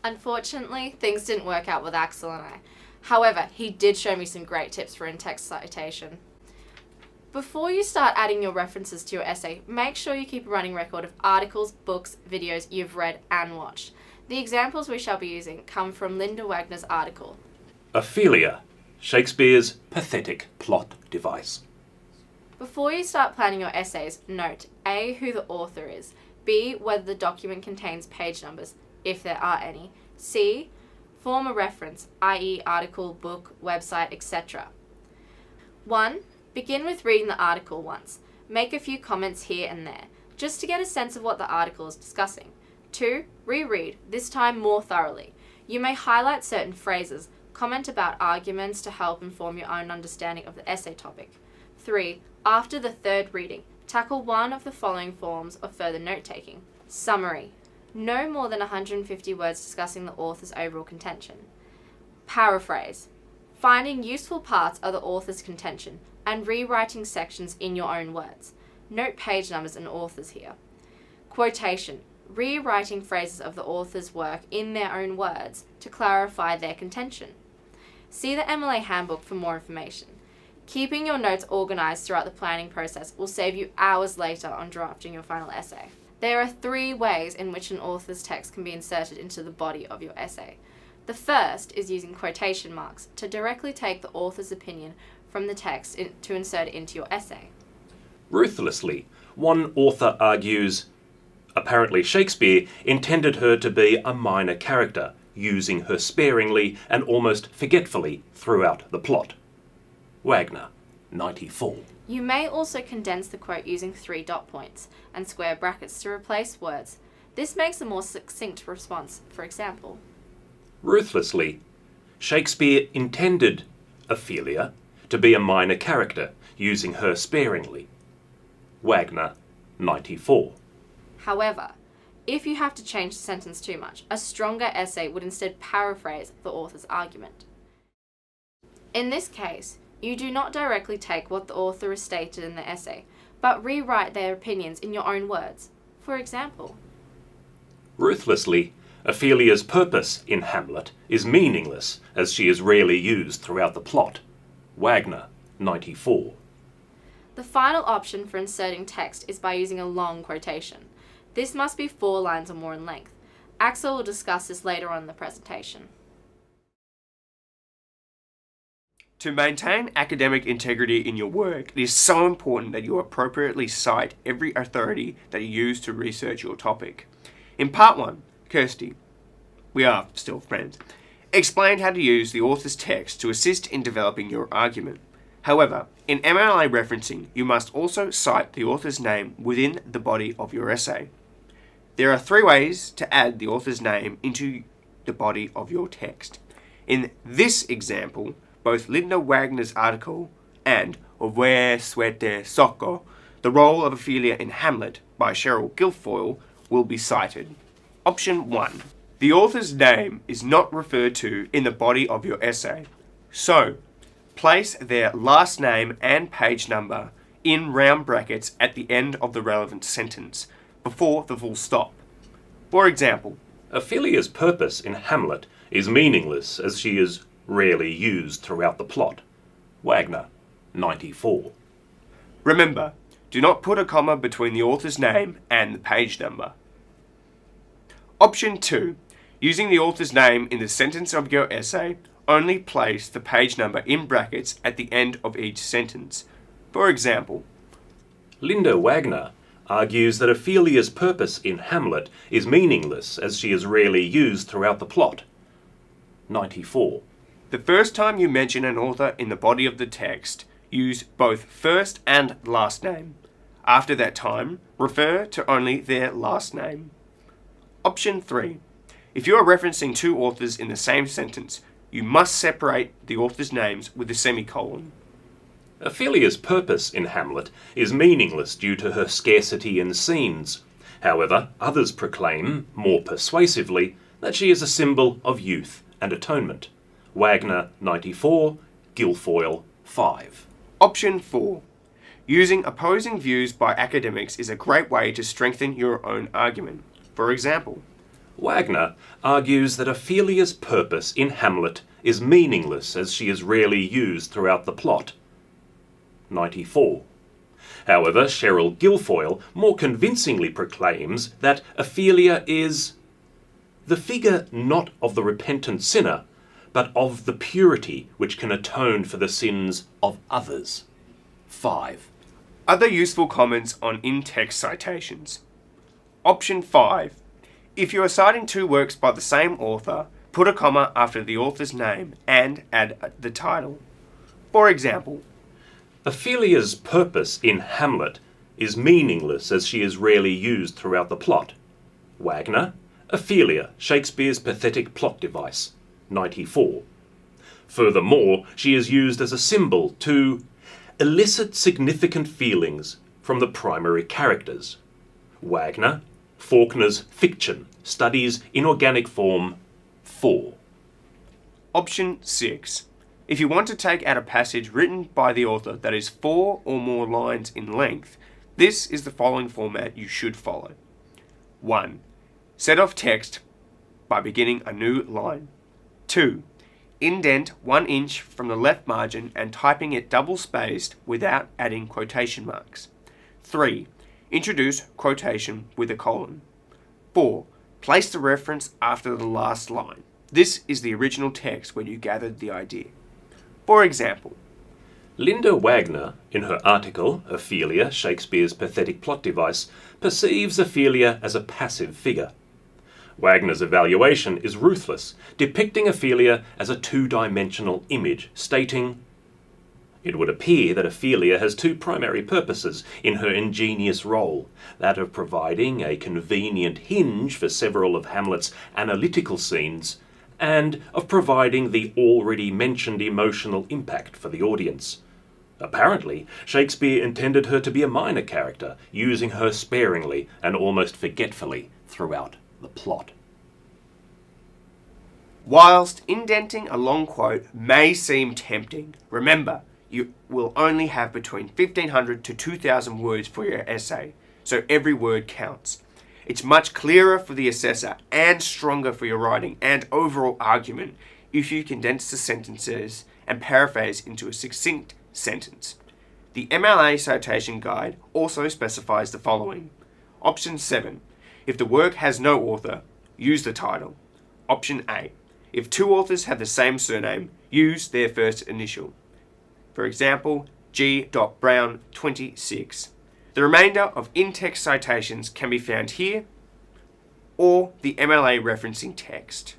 Unfortunately, things didn't work out with Axel and I. However, he did show me some great tips for in-text citation. Before you start adding your references to your essay, make sure you keep a running record of articles, books, videos you've read and watched. The examples we shall be using come from Linda Wagner's article. Ophelia, Shakespeare's pathetic plot device. Before you start planning your essays, note A. who the author is, B. whether the document contains page numbers, if there are any, C. form a reference, i.e. article, book, website, etc. 1. Begin with reading the article once. Make a few comments here and there, just to get a sense of what the article is discussing. 2. Reread, this time more thoroughly. You may highlight certain phrases, comment about arguments to help inform your own understanding of the essay topic. 3. After the third reading, tackle one of the following forms of further note-taking. Summary. No more than 150 words discussing the author's overall contention. Paraphrase. Finding useful parts of the author's contention and rewriting sections in your own words. Note page numbers and authors here. Quotation. Rewriting phrases of the author's work in their own words to clarify their contention. See the MLA handbook for more information. Keeping your notes organised throughout the planning process will save you hours later on drafting your final essay. There are 3 ways in which an author's text can be inserted into the body of your essay. The first is using quotation marks to directly take the author's opinion from the text to insert it into your essay. Ruthlessly, one author argues, apparently Shakespeare intended her to be a minor character, using her sparingly and almost forgetfully throughout the plot. Wagner, 94. You may also condense the quote using 3 dot points and square brackets to replace words. This makes a more succinct response, for example. Ruthlessly, Shakespeare intended Ophelia to be a minor character, using her sparingly. Wagner, 94. However, if you have to change the sentence too much, a stronger essay would instead paraphrase the author's argument. In this case, you do not directly take what the author has stated in the essay, but rewrite their opinions in your own words. For example, Ruthlessly, Ophelia's purpose in Hamlet is meaningless, as she is rarely used throughout the plot. Wagner, 94. the final option for inserting text is by using a long quotation. This must be 4 lines or more in length. Axel will discuss this later on in the presentation. To maintain academic integrity in your work, it is so important that you appropriately cite every authority that you use to research your topic. In part 1, Kirsty, we are still friends, explained how to use the author's text to assist in developing your argument. However, in MLA referencing, you must also cite the author's name within the body of your essay. There are 3 ways to add the author's name into the body of your text. In this example, both Linda Wagner's article and Ove Suete Socco, The Role of Ophelia in Hamlet by Cheryl Guilfoyle, will be cited. Option 1. The author's name is not referred to in the body of your essay. So, place their last name and page number in round brackets at the end of the relevant sentence, before the full stop. For example, Ophelia's purpose in Hamlet is meaningless, as she is rarely used throughout the plot. Wagner, 94. Remember, do not put a comma between the author's name and the page number. Option 2. Using the author's name in the sentence of your essay, only place the page number in brackets at the end of each sentence. For example, Linda Wagner argues that Ophelia's purpose in Hamlet is meaningless, as she is rarely used throughout the plot. 94. The first time you mention an author in the body of the text, use both first and last name. After that time, refer to only their last name. Option 3. If you are referencing 2 authors in the same sentence, you must separate the authors' names with a semicolon. Ophelia's purpose in Hamlet is meaningless due to her scarcity in scenes. However, others proclaim, more persuasively, that she is a symbol of youth and atonement. Wagner, 94, Guilfoyle, 5. Option 4. Using opposing views by academics is a great way to strengthen your own argument. For example, Wagner argues that Ophelia's purpose in Hamlet is meaningless as she is rarely used throughout the plot. 94. However, Cheryl Guilfoyle more convincingly proclaims that Ophelia is the figure not of the repentant sinner, but of the purity which can atone for the sins of others. 5. Other useful comments on in-text citations. Option 5. If you are citing two works by the same author, put a comma after the author's name and add the title. For example, Ophelia's purpose in Hamlet is meaningless as she is rarely used throughout the plot. Wagner, Ophelia, Shakespeare's pathetic plot device. 94. Furthermore, she is used as a symbol to elicit significant feelings from the primary characters. Wagner, Faulkner's Fiction, Studies Inorganic Form. 4. Option 6. If you want to take out a passage written by the author that is 4 or more lines in length, this is the following format you should follow. 1. Set off text by beginning a new line. 2. Indent 1 inch from the left margin and typing it double-spaced without adding quotation marks. 3. Introduce quotation with a colon. 4. Place the reference after the last line. This is the original text where you gathered the idea. For example, Linda Wagner, in her article, Ophelia, Shakespeare's Pathetic Plot Device, perceives Ophelia as a passive figure. Wagner's evaluation is ruthless, depicting Ophelia as a two-dimensional image, stating, "It would appear that Ophelia has two primary purposes in her ingenious role, that of providing a convenient hinge for several of Hamlet's analytical scenes, and of providing the already mentioned emotional impact for the audience. Apparently, Shakespeare intended her to be a minor character, using her sparingly and almost forgetfully throughout the plot." whilst indenting a long quote may seem tempting, remember, you will only have between 1,500 to 2,000 words for your essay, so every word counts. It's much clearer for the assessor and stronger for your writing and overall argument if you condense the sentences and paraphrase into a succinct sentence. The MLA citation guide also specifies the following. Option 7. If the work has no author, use the title. Option A. If two authors have the same surname, use their first initial. For example, G. Brown 26. The remainder of in-text citations can be found here or the MLA referencing text.